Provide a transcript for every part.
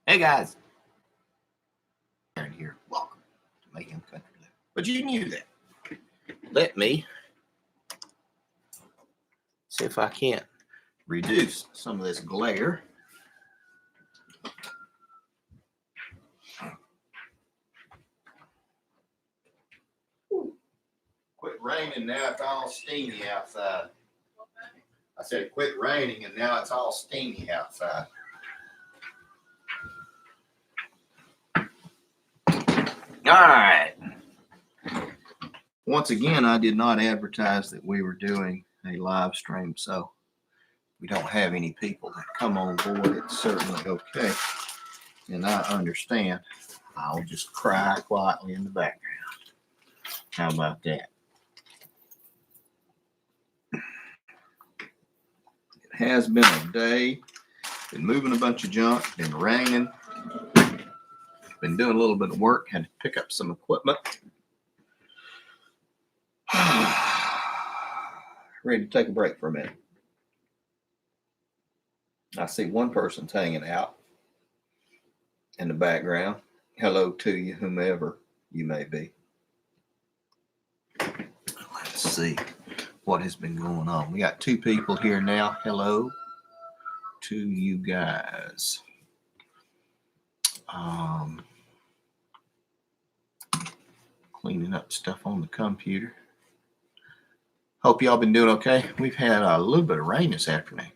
Hey guys, here. Welcome to Mayhem Country Live. But you knew that. Let me see if I can't reduce some of this glare. Quit raining, now it's all steamy outside. I said it quit raining and now it's all steamy outside. All right. Once again, I did not advertise that we were doing a live stream, so we don't have any people that come on board. It's certainly okay, and I understand. I'll just cry quietly in the background. How about that? It has been a day. Been moving a bunch of junk. Been raining. Been doing a little bit of work. Had to pick up some equipment. Ready to take a break for a minute. I see one person's hanging out in the background. Hello to you, whomever you may be. Let's see what has been going on. We got two people here now. Hello to you guys. Cleaning up stuff on the computer. Hope y'all been doing okay. We've had a little bit of rain this afternoon.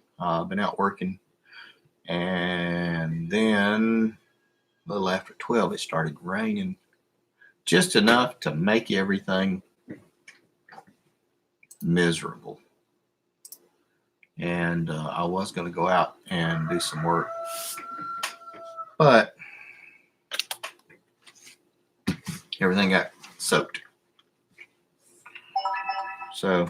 Been out working, and then a little after 12 it started raining, just enough to make everything miserable. And I was going to go out and do some work, but everything got soaked. So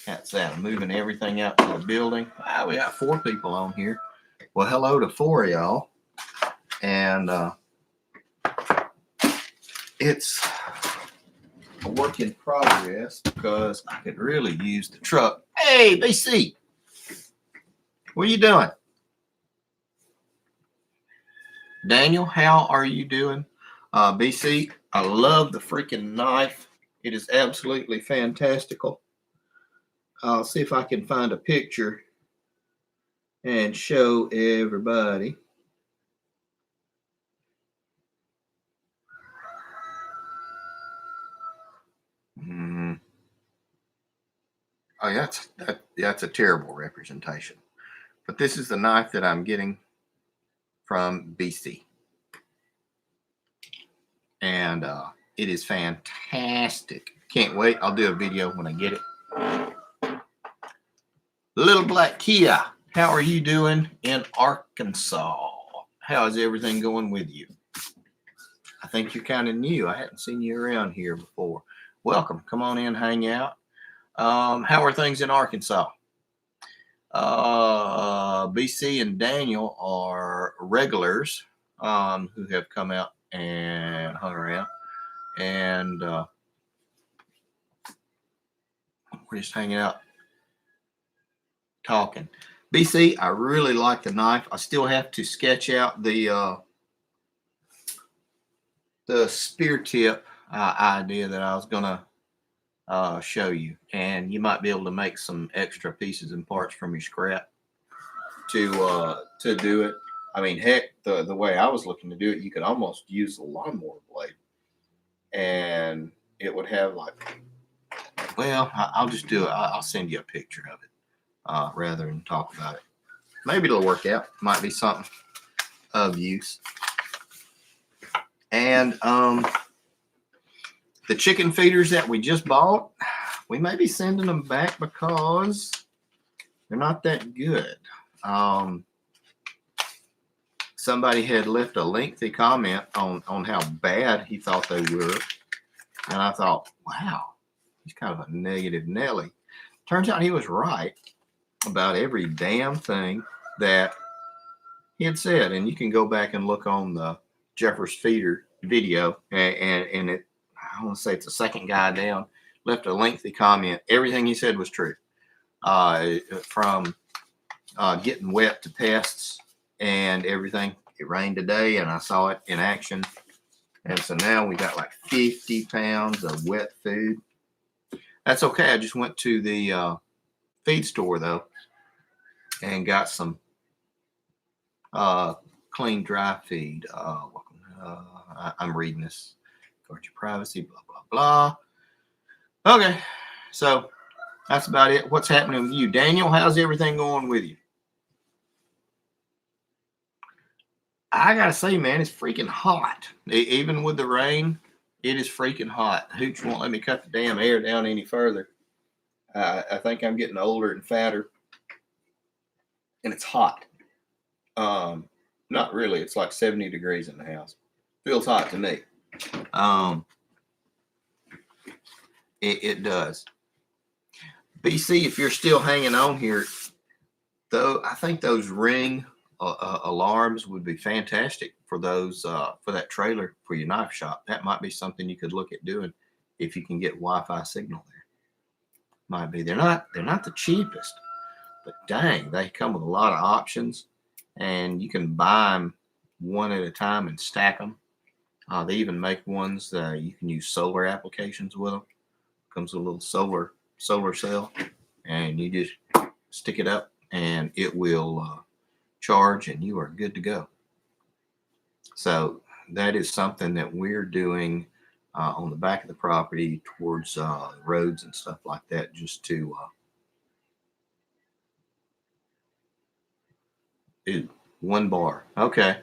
that's that. I'm moving everything out to the building. We got 4 people on here. Well, hello to 4 of y'all. And it's a work in progress because I could really use the truck. Hey, BC, what are you doing? Daniel, how are you doing? BC, I love the freaking knife. It is absolutely fantastical. I'll see if I can find a picture and show everybody. Oh, that's a terrible representation. But this is the knife that I'm getting from BC. And it is fantastic. Can't wait. I'll do a video when I get it. Little Black Kia, how are you doing in Arkansas? How is everything going with you? I think you're kind of new. I hadn't seen you around here before. Welcome. Come on in, hang out. How are things in Arkansas? BC and Daniel are regulars who have come out and hung around. And we're just hanging out, talking. BC, I really like the knife. I still have to sketch out the spear tip idea that I was gonna show you, and you might be able to make some extra pieces and parts from your scrap to do it. I mean, heck, the way I was looking to do it, you could almost use a lawnmower blade, and it would have like, well, I'll just do it. I'll send you a picture of it rather than talk about it. Maybe it'll work out. Might be something of use. And the chicken feeders that we just bought, we may be sending them back because they're not that good. Somebody had left a lengthy comment on how bad he thought they were. And I thought, wow, he's kind of a negative Nelly. Turns out he was right about every damn thing that he had said. And you can go back and look on the Jeffers Feeder video, and it, I want to say it's the second guy down, left a lengthy comment. Everything he said was true. From getting wet to pests and everything. It rained today, and I saw it in action. And so now we got like 50 pounds of wet food. That's okay. I just went to the feed store, though, and got some clean, dry feed. I'm reading this. Guard your privacy, blah, blah, blah. Okay, so that's about it. What's happening with you? Daniel, how's everything going with you? I gotta say, man, it's freaking hot. Even with the rain, it is freaking hot. Hooch won't let me cut the damn air down any further. I think I'm getting older and fatter, and it's hot. Not really. It's like 70 degrees in the house. Feels hot to me. It does. BC, if you're still hanging on here, though, I think those Ring alarms would be fantastic for those for that trailer for your knife shop. That might be something you could look at doing if you can get Wi-Fi signal there. Might be. They're not the cheapest, but dang, they come with a lot of options, and you can buy them one at a time and stack them. They even make ones you can use solar applications with them. Comes with a little solar cell, and you just stick it up, and it will charge, and you are good to go. So that is something that we're doing on the back of the property towards roads and stuff like that, just to do 1 bar. Okay.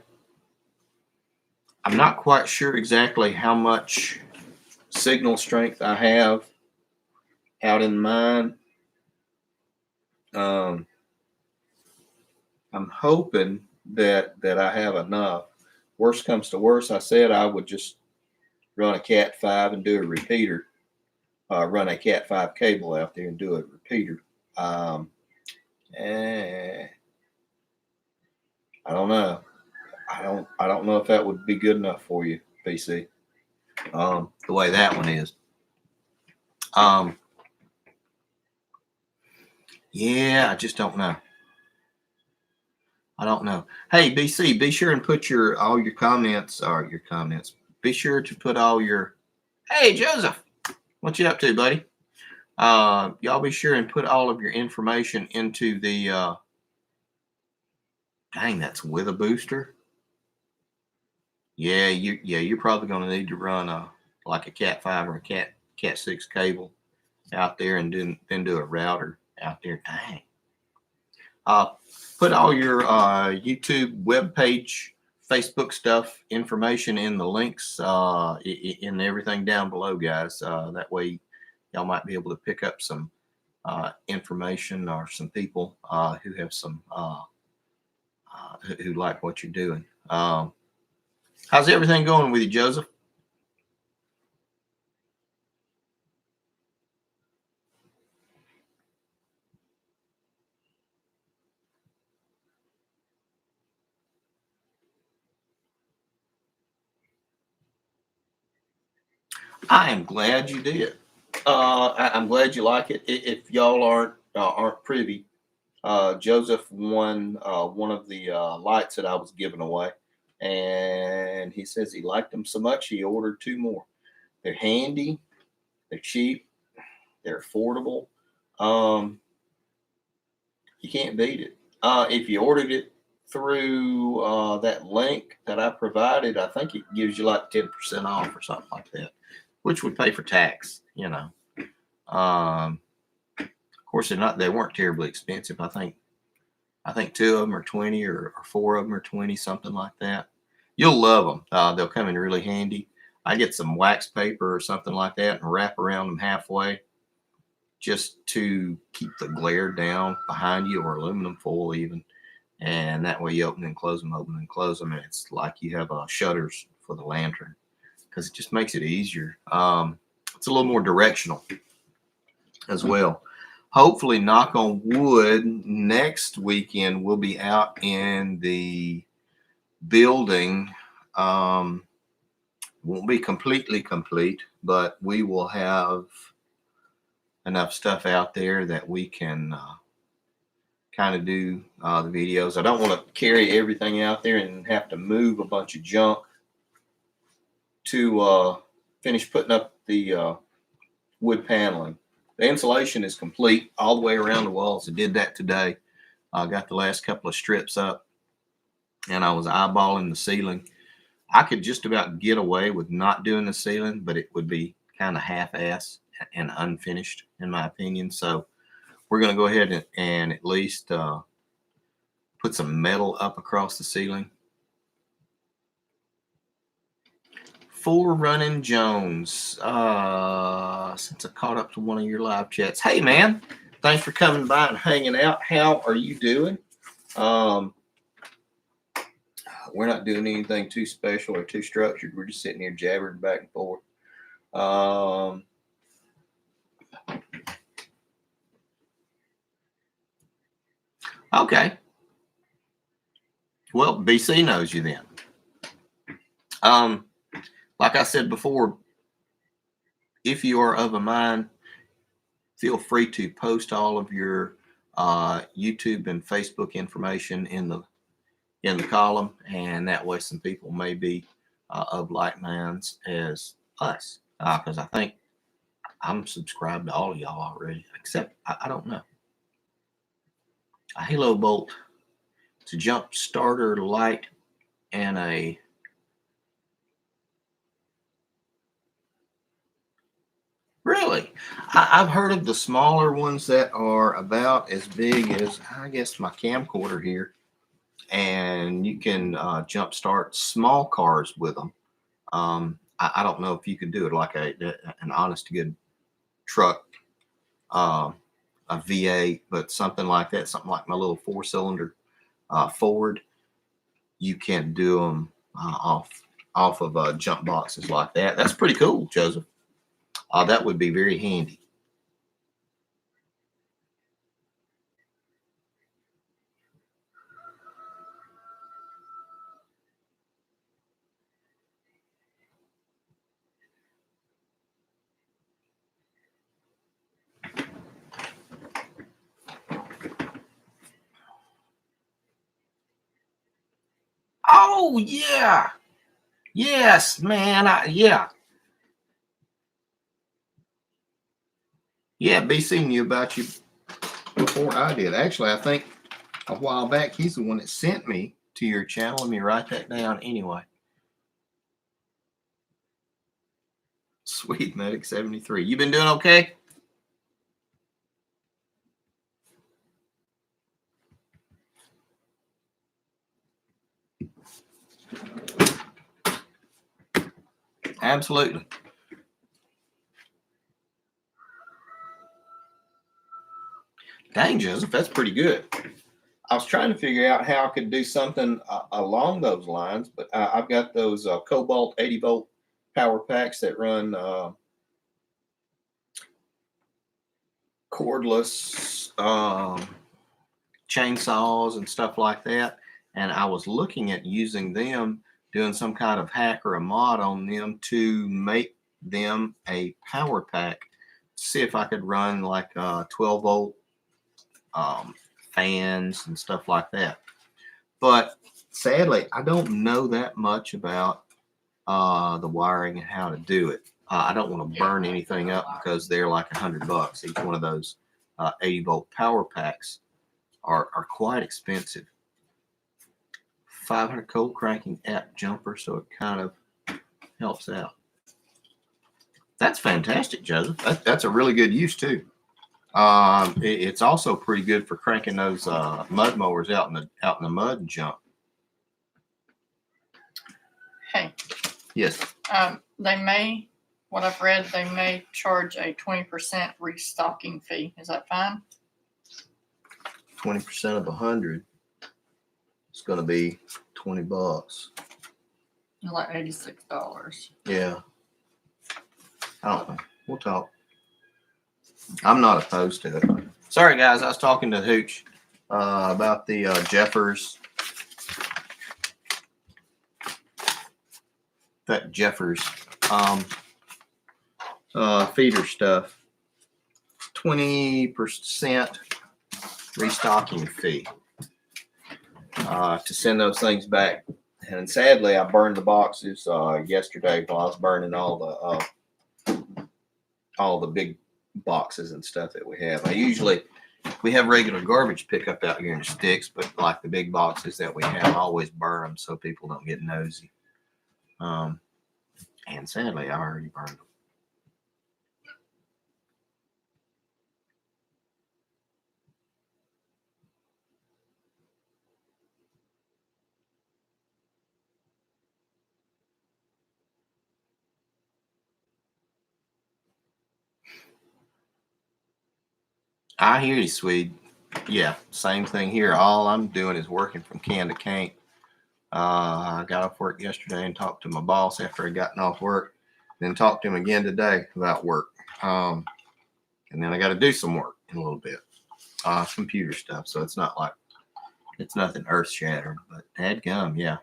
I'm not quite sure exactly how much signal strength I have out in mine. I'm hoping that I have enough. Worst comes to worst, I said I would just run a Cat 5 and do a repeater. Run a Cat 5 cable out there and do a repeater. I don't know. I don't know if that would be good enough for you, BC. The way that one is. Yeah, I just don't know. I don't know. Hey, BC, be sure and put all your comments. Be sure to put all your. Hey, Joseph, what you up to, buddy? Y'all be sure and put all of your information into the. Dang, that's with a booster. Yeah, you're probably going to need to run like a Cat 5 or a Cat 6 cable out there, and then do a router out there. Dang. Put all your YouTube webpage, Facebook stuff information in the links in everything down below, guys. That way, y'all might be able to pick up some information or some people who have some who like what you're doing. How's everything going with you, Joseph? I am glad you did. I'm glad you like it. If y'all aren't privy, Joseph won one of the lights that I was giving away, and he says he liked them so much he ordered 2 more. They're handy, they're cheap, they're affordable. You can't beat it. If you ordered it through that link that I provided, I think it gives you like 10% off or something like that, which would pay for tax, Of course, they weren't terribly expensive. I think 2 of them are 20 or 4 of them are 20, something like that. You'll love them. They'll come in really handy. I get some wax paper or something like that and wrap around them halfway just to keep the glare down behind you, or aluminum foil even. And that way you open and close them, and it's like you have shutters for the lantern, because it just makes it easier. It's a little more directional as well. Hopefully, knock on wood, next weekend we'll be out in the building. Won't be completely complete, but we will have enough stuff out there that we can kind of do the videos. I don't want to carry everything out there and have to move a bunch of junk to finish putting up the wood paneling. The insulation is complete all the way around the walls. I did that today. I got the last couple of strips up, and I was eyeballing the ceiling. I could just about get away with not doing the ceiling, but it would be kind of half-ass and unfinished, in my opinion. So we're going to go ahead and at least put some metal up across the ceiling. Full Running Jones, since I caught up to one of your live chats. Hey, man, thanks for coming by and hanging out. How are you doing? We're not doing anything too special or too structured. We're just sitting here jabbering back and forth. Okay. Well, BC knows you then. Like I said before, if you are of a mind, feel free to post all of your YouTube and Facebook information in the column, and that way some people may be of like minds as us, because I think I'm subscribed to all of y'all already, except I don't know. A halo bolt, it's a jump starter light, and a really, I've heard of the smaller ones that are about as big as, I guess, my camcorder here, and you can jump start small cars with them. I don't know if you could do it like an honest to good truck, a V8, but something like that, something like my little 4-cylinder Ford. You can do them off of jump boxes like that. That's pretty cool, Joseph. That would be very handy. Oh yeah, yes, man. Yeah. BC knew about you before I did. Actually, I think a while back he's the one that sent me to your channel. Let me write that down anyway. Sweet Medic 73. You been doing okay? Absolutely. Dang, Joseph, that's pretty good. I was trying to figure out how I could do something along those lines, but I've got those Cobalt 80-volt power packs that run cordless chainsaws and stuff like that. And I was looking at using them, doing some kind of hack or a mod on them to make them a power pack. See if I could run like 12-volt fans and stuff like that. But sadly, I don't know that much about the wiring and how to do it. I don't want to burn anything up because they're like $100. Each one of those 80-volt power packs are quite expensive. 500 cold cranking app jumper, so it kind of helps out. That's fantastic, Joseph. That's a really good use too. It's also pretty good for cranking those mud mowers out in the mud and jump. Hey. Yes. What I've read, they may charge a 20% restocking fee. Is that fine? 20% of 100. It's going to be $20. Like $86. Yeah. I don't know. We'll talk. I'm not opposed to it. Sorry, guys. I was talking to Hooch about the Jeffers. That Jeffers feeder stuff. 20% restocking fee to send those things back. And sadly, I burned the boxes yesterday while I was burning all the big boxes and stuff that we have. We have regular garbage pickup out here in the sticks, but like the big boxes that we have, I always burn them so people don't get nosy. And sadly, I already burned them. I hear you, Swede. Yeah, same thing here. All I'm doing is working from can to can. I got off work yesterday and talked to my boss after I gotten off work, then talked to him again today about work. And then I got to do some work in a little bit, computer stuff. So it's not like it's nothing earth shattering, but dadgum, yeah,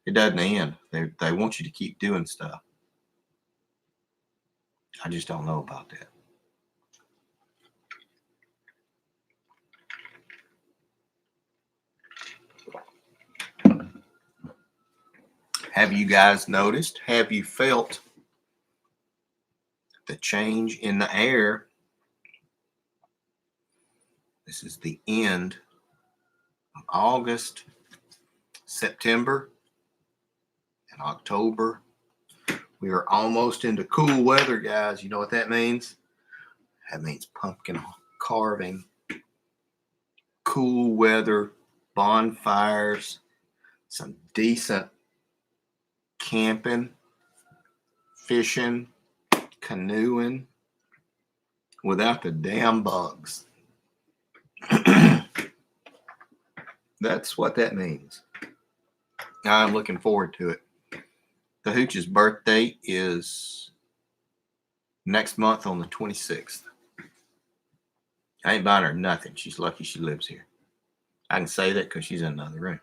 it doesn't end. They want you to keep doing stuff. I just don't know about that. Have you guys noticed? Have you felt the change in the air? This is the end of August, September, and October. We are almost into cool weather, guys. You know what that means? That means pumpkin carving, cool weather, bonfires, some decent camping, fishing, canoeing without the damn bugs. That's what that means. I'm looking forward to it. The Hooch's birthday is next month on the 26th. I ain't buying her nothing. She's lucky she lives here. I can say that because she's in another room.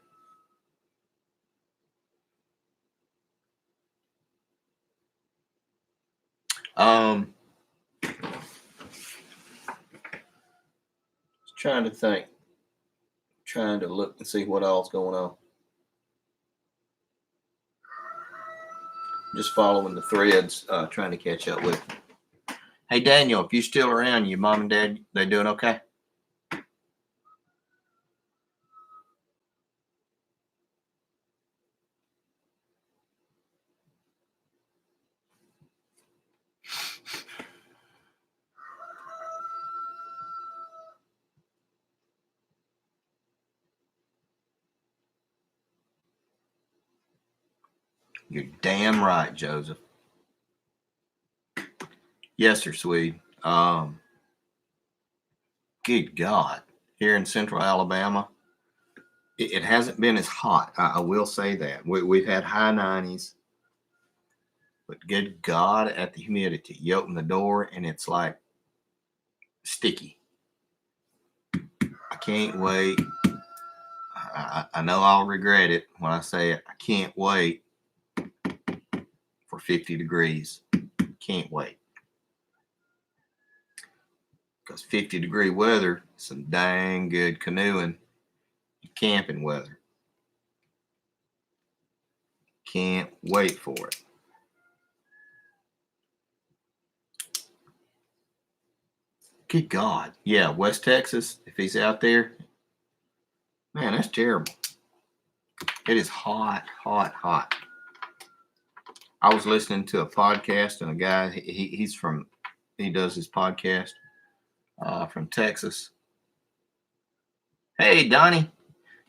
Trying to think. Trying to look and see what all's going on. Just following the threads, trying to catch up with. Hey, Daniel, if you're still around, your mom and dad, they doing okay? You're damn right, Joseph. Yes, sir, Swede. Good God. Here in central Alabama, it hasn't been as hot. I will say that. We've had high 90s, but good God at the humidity. You open the door and it's like sticky. I can't wait. I know I'll regret it when I say it. I can't wait for 50 degrees. Can't wait. Because 50-degree weather, some dang good canoeing, camping weather. Can't wait for it. Good God. Yeah, West Texas, if he's out there, man, that's terrible. It is hot, hot, hot. I was listening to a podcast and a guy, he does his podcast from Texas. Hey, Donnie.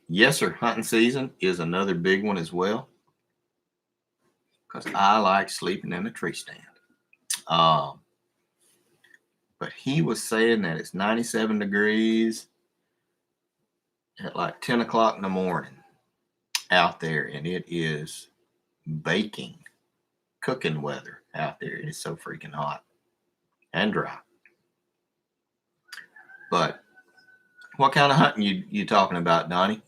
Yes, sir. Hunting season is another big one as well. Because I like sleeping in a tree stand. But he was saying that it's 97 degrees at like 10 o'clock in the morning out there, and it is baking, cooking weather out there. It is so freaking hot and dry. But what kind of hunting you talking about, Donnie?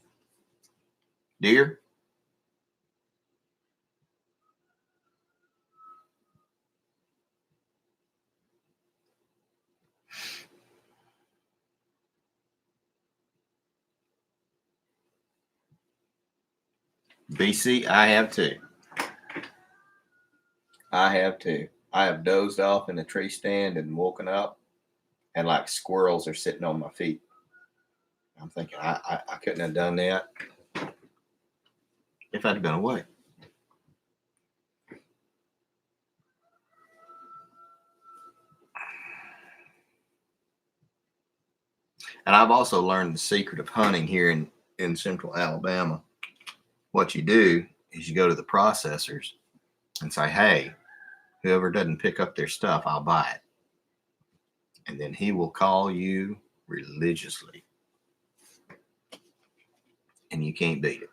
Deer? BC, I have too. I have too. I have dozed off in a tree stand and woken up, and like squirrels are sitting on my feet. I'm thinking I couldn't have done that if I'd been awake. And I've also learned the secret of hunting here in central Alabama. What you do is you go to the processors and say, hey, whoever doesn't pick up their stuff, I'll buy it. And then he will call you religiously. And you can't beat it.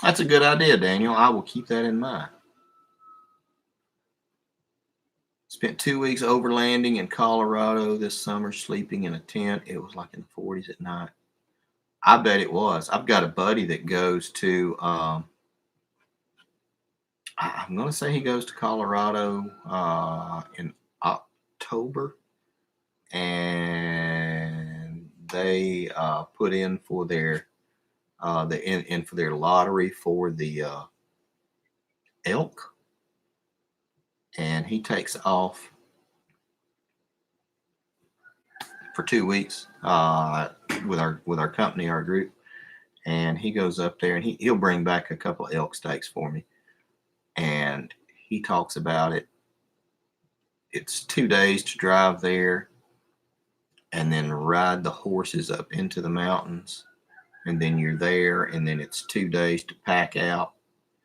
That's a good idea, Daniel. I will keep that in mind. Spent 2 weeks overlanding in Colorado this summer, sleeping in a tent. It was like in the 40s at night. I bet it was. I've got a buddy that goes to, I'm going to say he goes to Colorado in October. And they put in for their for their lottery for the elk, and he takes off for 2 weeks with our company, our group, and he goes up there and he'll bring back a couple of elk steaks for me, and he talks about it. It's 2 days to drive there, and then ride the horses up into the mountains, and then you're there, and then it's 2 days to pack out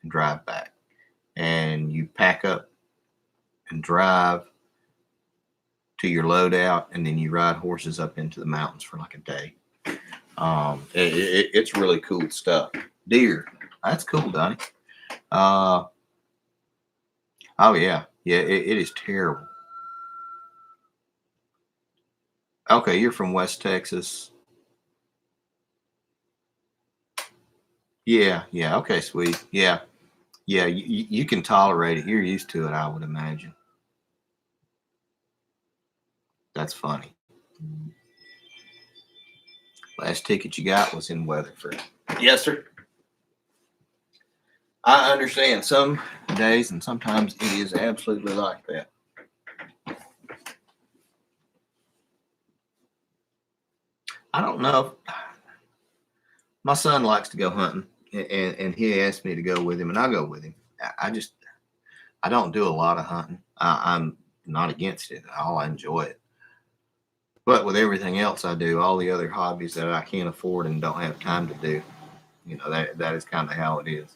and drive back. And you pack up and drive to your loadout, and then you ride horses up into the mountains for like a day. It's really cool stuff. Deer, that's cool, Donnie. Oh yeah, it is terrible. Okay, you're from West Texas. Yeah. Okay, sweet. Yeah. You can tolerate it. You're used to it, I would imagine. That's funny. Last ticket you got was in Weatherford. Yes, sir. I understand some days, and sometimes it is absolutely like that. I don't know. My son likes to go hunting, and he asked me to go with him, and I go with him. I don't do a lot of hunting. I'm not against it at all. I enjoy it. But with everything else I do, all the other hobbies that I can't afford and don't have time to do, that is kind of how it is.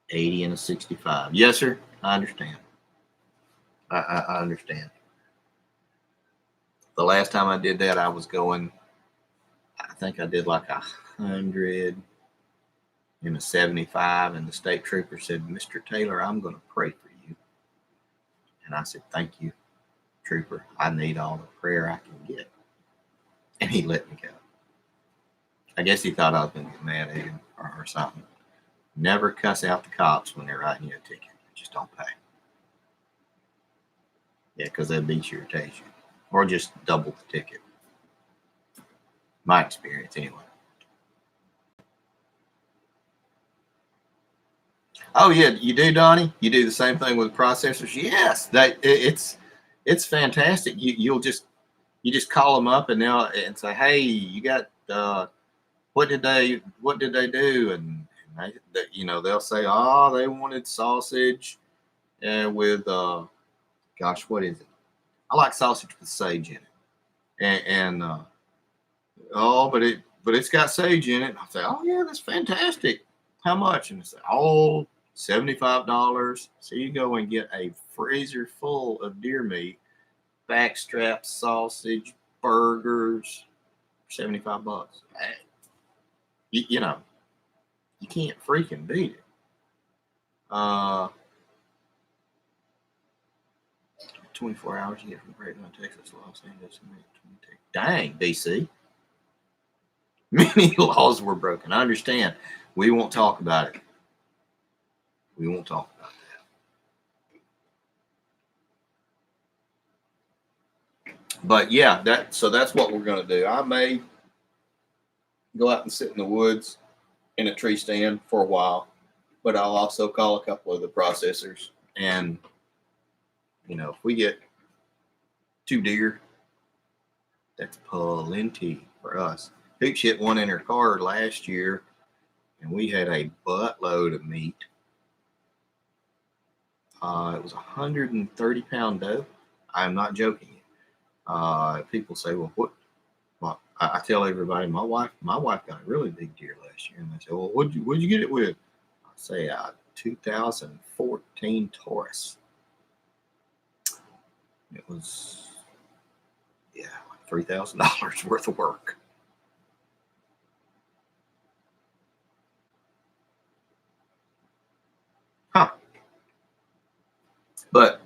80 and a 65. Yes, sir. I understand. I understand. The last time I did that, I was going, I think I did like 100 in a 75, and the state trooper said, Mr. Taylor, I'm going to pray for you. And I said, thank you, trooper. I need all the prayer I can get. And he let me go. I guess he thought I was going to get mad at him or something. Never cuss out the cops when they're writing you a ticket. Just don't pay. Yeah, because they'll beat your taser. Or just double the ticket. My experience, anyway. Oh yeah, you do, Donnie. You do the same thing with processors. Yes, it's fantastic. You just call them up and say, hey, you got what did they do? And they'll say, oh, they wanted sausage with gosh, what is it? I like sausage with sage in it, and oh, but it's got sage in it. And I say, oh yeah, that's fantastic. How much? And they say, oh, $75. So you go and get a freezer full of deer meat, backstrap sausage, burgers, $75. Hey, you can't freaking beat it. 24 hours you get from Grapevine, Texas, Los Angeles. Dang, BC. Many laws were broken. I understand. We won't talk about it. We won't talk about that. But yeah, that's what we're gonna do. I may go out and sit in the woods in a tree stand for a while, but I'll also call a couple of the processors, and if we get 2 deer, that's plenty for us. Hooch hit one in her car last year, and we had a buttload of meat. It was 130-pound doe. I'm not joking. People say, "Well, what?" Well, I tell everybody, my wife got a really big deer last year, and they say, "Well, what'd you get it with?" I say, 2014 Taurus. It was, yeah, like $3,000 worth of work. Huh. But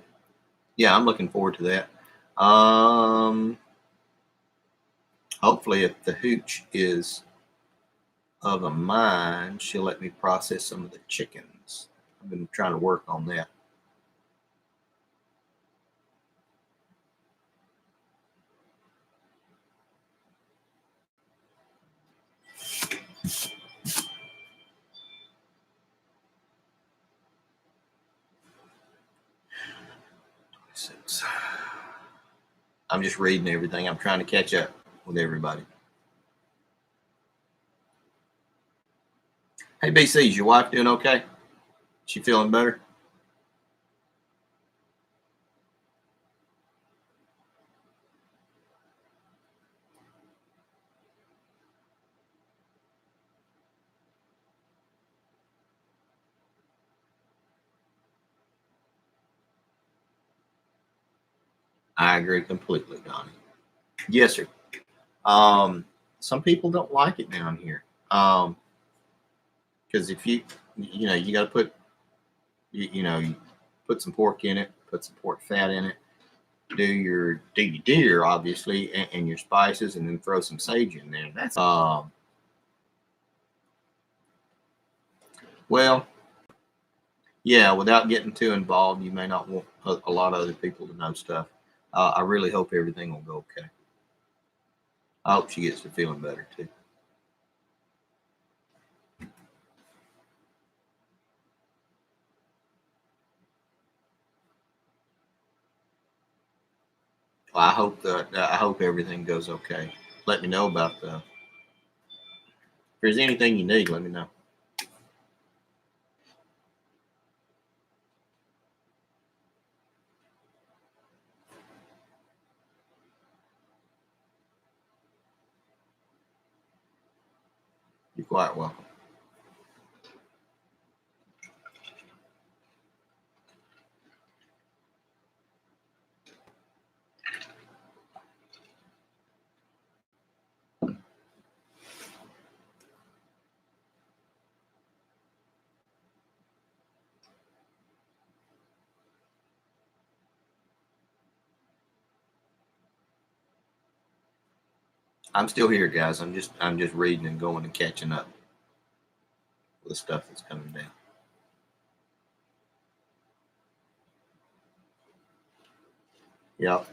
yeah, I'm looking forward to that. Hopefully, if the hooch is of a mind, she'll let me process some of the chickens. I've been trying to work on that. I'm just reading everything. I'm trying to catch up with everybody. Hey, BC, is your wife doing okay? She feeling better? I agree completely, Donnie. Yes, sir. Some people don't like it down here. Because if you got to put, you put some pork in it, put some pork fat in it, do your deer, obviously, and your spices, and then throw some sage in there. That's well, yeah. Without getting too involved, you may not want a lot of other people to know stuff. I really hope everything will go okay. I hope she gets to feeling better too. Well, I hope everything goes okay. Let me know about the. If there's anything you need, let me know. You're quite welcome. I'm still here, guys. I'm just reading and going and catching up with the stuff that's coming down. Yep.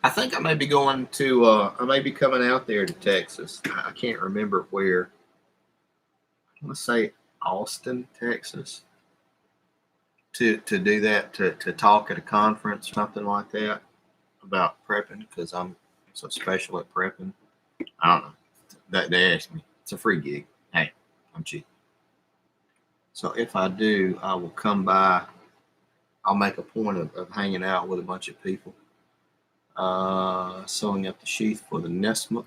I think I may be going to. I may be coming out there to Texas. I can't remember where. I want to say Austin, Texas, to do that to talk at a conference, something like that, about prepping because I'm so special at prepping. I don't know. They asked me. It's a free gig. Hey, I'm cheap. So if I do, I will come by. I'll make a point of hanging out with a bunch of people, sewing up the sheath for the Nessma.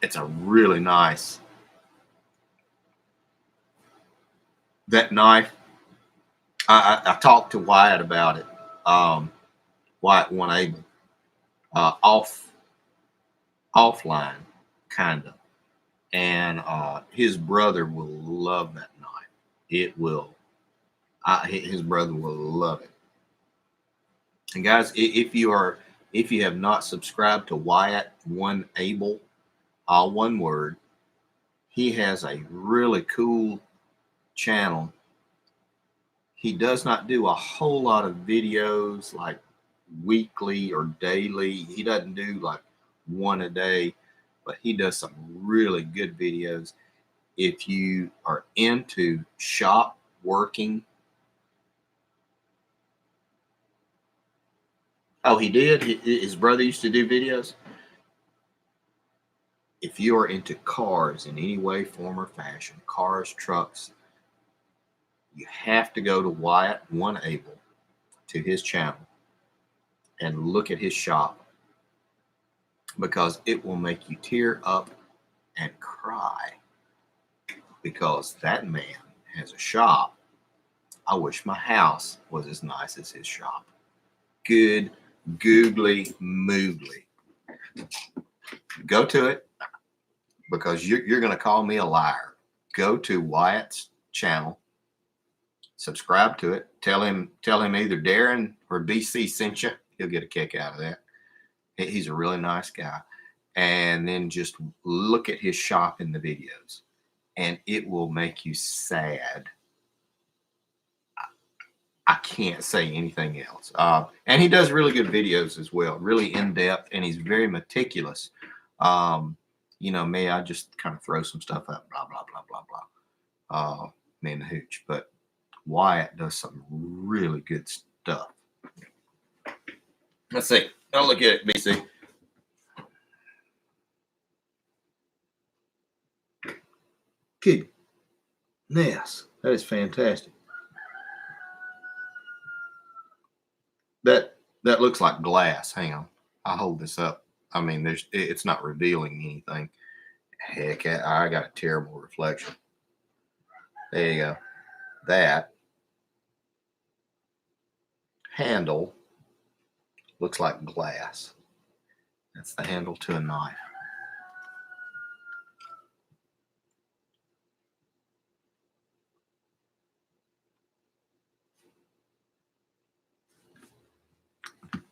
It's a really nice. That knife, I talked to Wyatt about it. Wyatt 180, offline, kind of. And his brother will love that knife. It will. His brother will love it. And guys, if you have not subscribed to Wyatt One Able, all one word, he has a really cool channel. He does not do a whole lot of videos like weekly or daily. He doesn't do like one a day, but he does some really good videos. If you are into shop working. Oh, he did? His brother used to do videos? If you are into cars in any way, form, or fashion, cars, trucks, you have to go to Wyatt One Able, to his channel, and look at his shop, because it will make you tear up and cry, because that man has a shop. I wish my house was as nice as his shop. Good googly moogly. Go to it, because you're going to call me a liar. Go to Wyatt's channel, subscribe to it, tell him either Darren or BC sent you. He'll get a kick out of that. He's a really nice guy. And then just look at his shop in the videos, and it will make you sad. I can't say anything else. And he does really good videos as well, really in depth, and he's very meticulous. You know, me, I just kind of throw some stuff up, blah, blah, blah, blah, blah. Me and the hooch. But Wyatt does some really good stuff. Let's see. I'll look at it, BC. Goodness, that is fantastic. That looks like glass. Hang on, I'll hold this up. I mean, it's not revealing anything. Heck, I got a terrible reflection. There you go. That handle looks like glass. That's the handle to a knife.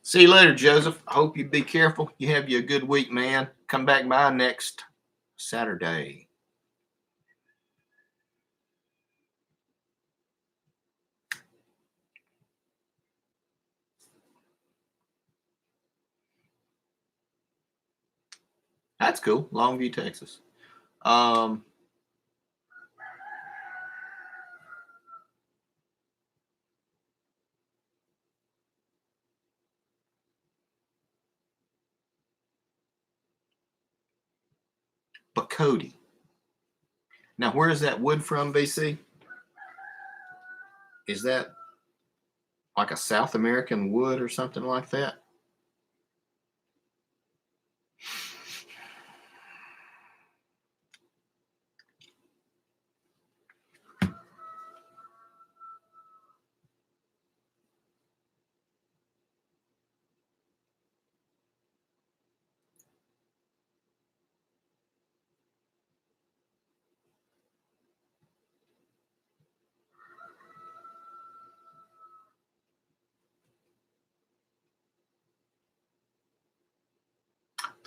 See you later, Joseph. I hope you be careful. You have you a good week, man. Come back by next Saturday. That's cool. Longview, Texas. Bacody. Now, where is that wood from, BC? Is that like a South American wood or something like that?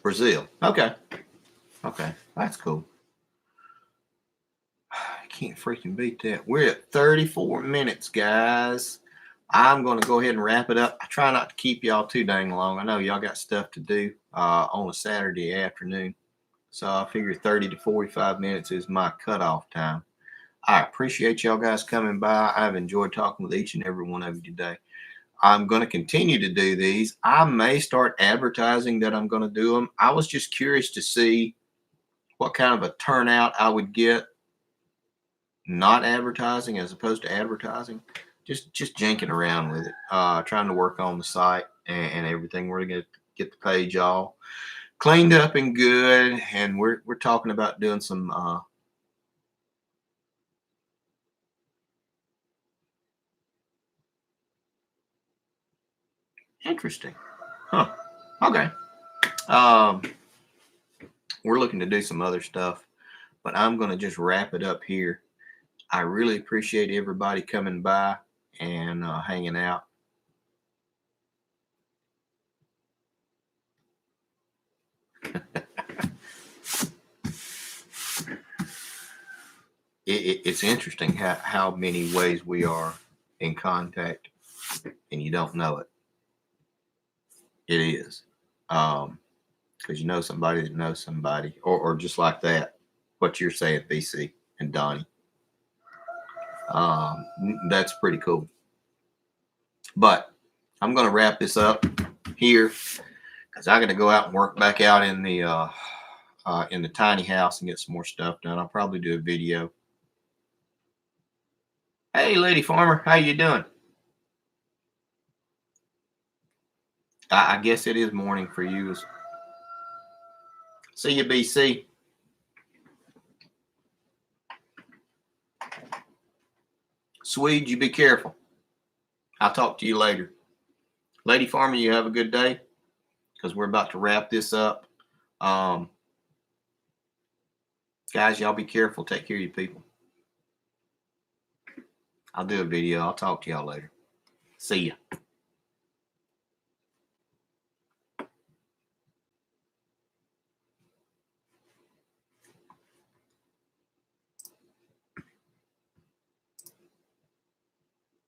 Brazil. Okay. Okay. That's cool. I can't freaking beat that. We're at 34 minutes, guys. I'm going to go ahead and wrap it up. I try not to keep y'all too dang long. I know y'all got stuff to do on a Saturday afternoon. So I figure 30 to 45 minutes is my cutoff time. I appreciate y'all guys coming by. I've enjoyed talking with each and every one of you today. I'm going to continue to do these. I may start advertising that I'm going to do them. I was just curious to see what kind of a turnout I would get not advertising as opposed to advertising. Just janking around with it, trying to work on the site and everything. We're going to get the page all cleaned up and good, and we're talking about doing some interesting. Huh. Okay. We're looking to do some other stuff, but I'm going to just wrap it up here. I really appreciate everybody coming by and hanging out. It's interesting how many ways we are in contact and you don't know it. It is. Because you know somebody that knows somebody, or just like that, what you're saying, BC and Donnie. That's pretty cool. But I'm going to wrap this up here because I got to go out and work back out in the tiny house and get some more stuff done. I'll probably do a video. Hey, Lady Farmer, how you doing? I guess it is morning for you. See you, BC. Swede, you be careful. I'll talk to you later. Lady Farmer, you have a good day because we're about to wrap this up. Guys, y'all be careful. Take care of your people. I'll do a video. I'll talk to y'all later. See ya.